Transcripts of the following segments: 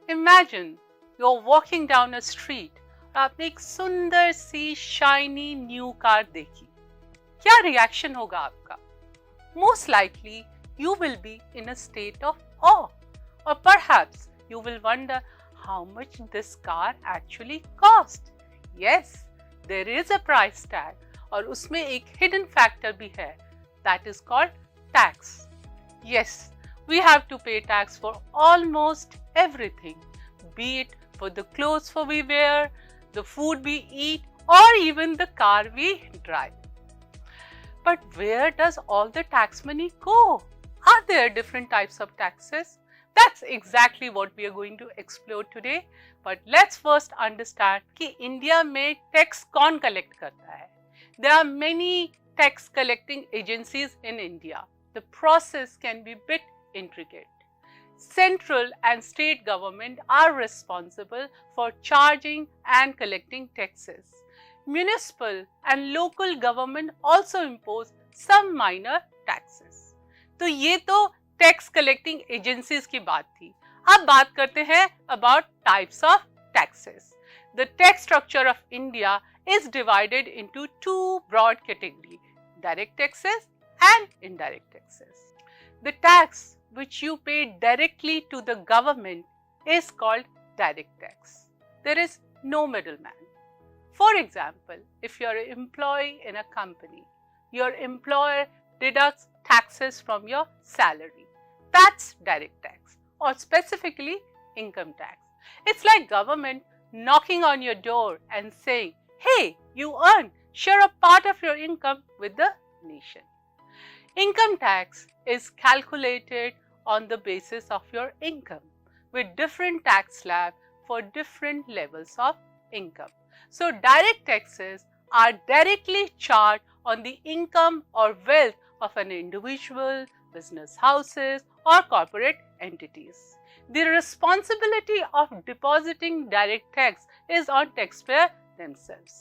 Imagine you're walking down a street और आपने एक सुंदर सी शाइनी न्यू कार देखी। क्या रिएक्शन होगा आपका? Most likely you will be in a state of awe, or perhaps you will wonder how much this car actually cost. Yes, there is a price tag और उसमें एक hidden factor भी है, that is called tax. Yes, we have to pay tax for almost everything, be it for the clothes we wear, the food we eat, or even the car we drive. But where does all the tax money go? Are there different types of taxes? That's exactly what we are going to explore today. But let's first understand कि India में tax कौन collect करता है. There are many tax collecting agencies in India. The process can be bit intricate. Central and state government are responsible for charging and collecting taxes. Municipal and local government also impose some minor taxes. तो ये तो tax collecting agencies की बात थी. अब बात करते हैं about types of taxes. The tax structure of India is divided into two broad categories, direct taxes and indirect taxes. The tax which you pay directly to the government is called direct tax. There is no middleman. For example, if you are an employee in a company, your employer deducts taxes from your salary. That's direct tax, or specifically income tax. It's like government knocking on your door and saying, hey, you earn, share a part of your income with the nation. Income tax is calculated on the basis of your income with different tax slabs for different levels of income. So direct taxes are directly charged on the income or wealth of an individual, business houses or corporate entities. The responsibility of depositing direct tax is on taxpayer themselves.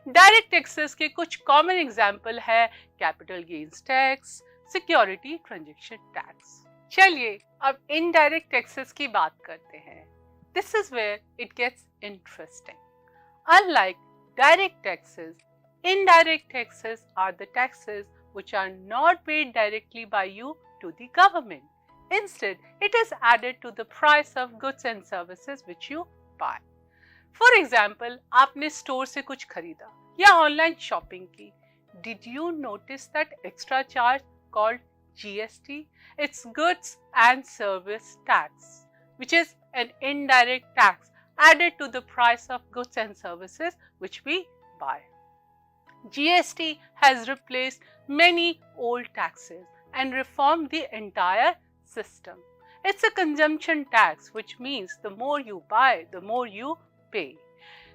Direct taxes के कुछ common example है capital gains tax, security transaction tax. चलिए अब indirect taxes की बात करते हैं. This is where it gets interesting. Unlike direct taxes, indirect taxes are the taxes which are not paid directly by you to the government. Instead, it is added to the price of goods and services which you buy. For example, आपने store से कुछ खरीदा या online shopping की. Did you notice that extra charge called GST? It's Goods and Service Tax, which is an indirect tax added to the price of goods and services which we buy. GST has replaced many old taxes and reformed the entire system. It's a consumption tax, which means the more you buy, the more you pay.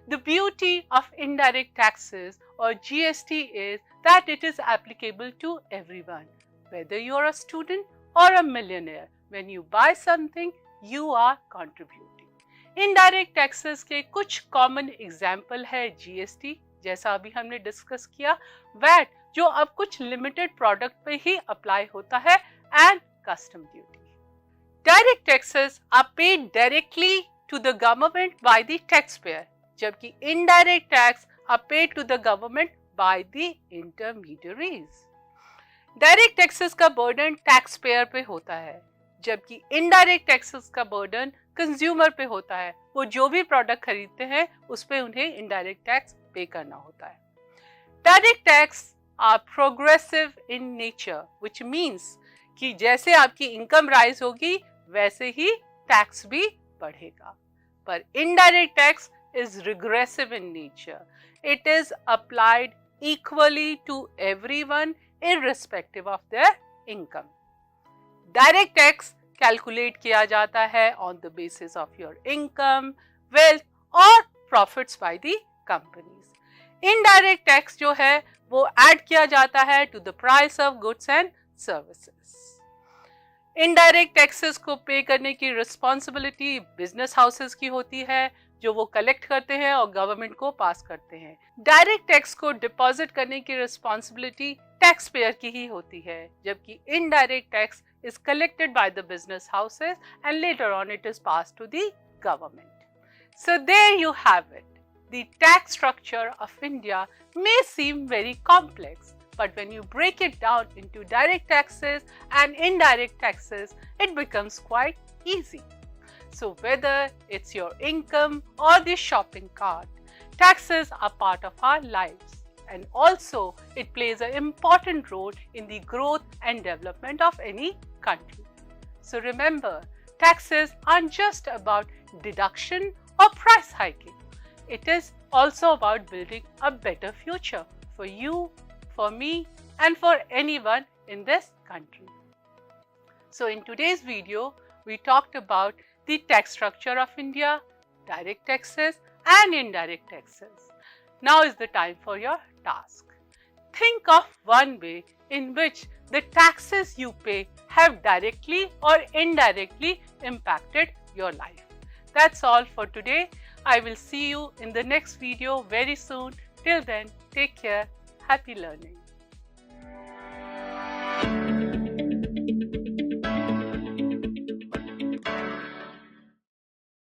The beauty of indirect taxes or GST is that it is applicable to everyone, whether you are a student or a millionaire. When you buy something, you are contributing. Indirect taxes के कुछ common example है GST, जैसा अभी हमने discuss किया, VAT जो अब कुछ लिमिटेड प्रोडक्ट पे ही अप्लाई होता है, and custom duty. Direct taxes are paid directly to the government by the tax payer, जबकि indirect tax are paid to the government by the intermediaries. Direct taxes का burden tax payer पे होता है, जबकि इनडायरेक्ट टैक्सेस का बर्डन कंज्यूमर पे होता है. वो जो भी प्रोडक्ट खरीदते हैं उस पे उन्हें इनडायरेक्ट टैक्स पे करना होता है. Direct tax are progressive in nature, which means कि जैसे आपकी इनकम राइज होगी वैसे ही टैक्स भी बढ़ेगा. पर indirect tax is regressive in nature. It is applied equally to everyone irrespective of their income. Direct tax calculate किया जाता है on the basis of your income, wealth और profits by the companies. Indirect tax जो है वो add किया जाता है to the price of goods and services. Indirect taxes को पे करने की रिस्पॉन्सिबिलिटी बिजनेस हाउसेस की होती है, जो वो कलेक्ट करते हैं और गवर्नमेंट को पास करते हैं। डायरेक्ट टैक्स को डिपॉजिट करने की रिस्पॉन्सिबिलिटी टैक्स पेयर की ही होती है, जबकि indirect tax is collected by the business houses and later on it is passed to the government. So there you have it. The tax structure of India may seem very complex, but when you break it down into direct taxes and indirect taxes, it becomes quite easy. So whether it's your income or the shopping cart, taxes are part of our lives. And also, it plays an important role in the growth and development of any country. So remember, taxes aren't just about deduction or price hiking. It is also about building a better future for you, for me, and for anyone in this country. So in today's video, we talked about the tax structure of India, direct taxes and indirect taxes. Now is the time for your task. Think of one way in which the taxes you pay have directly or indirectly impacted your life. That's all for today. I will see you in the next video very soon. Till then, take care. Happy learning.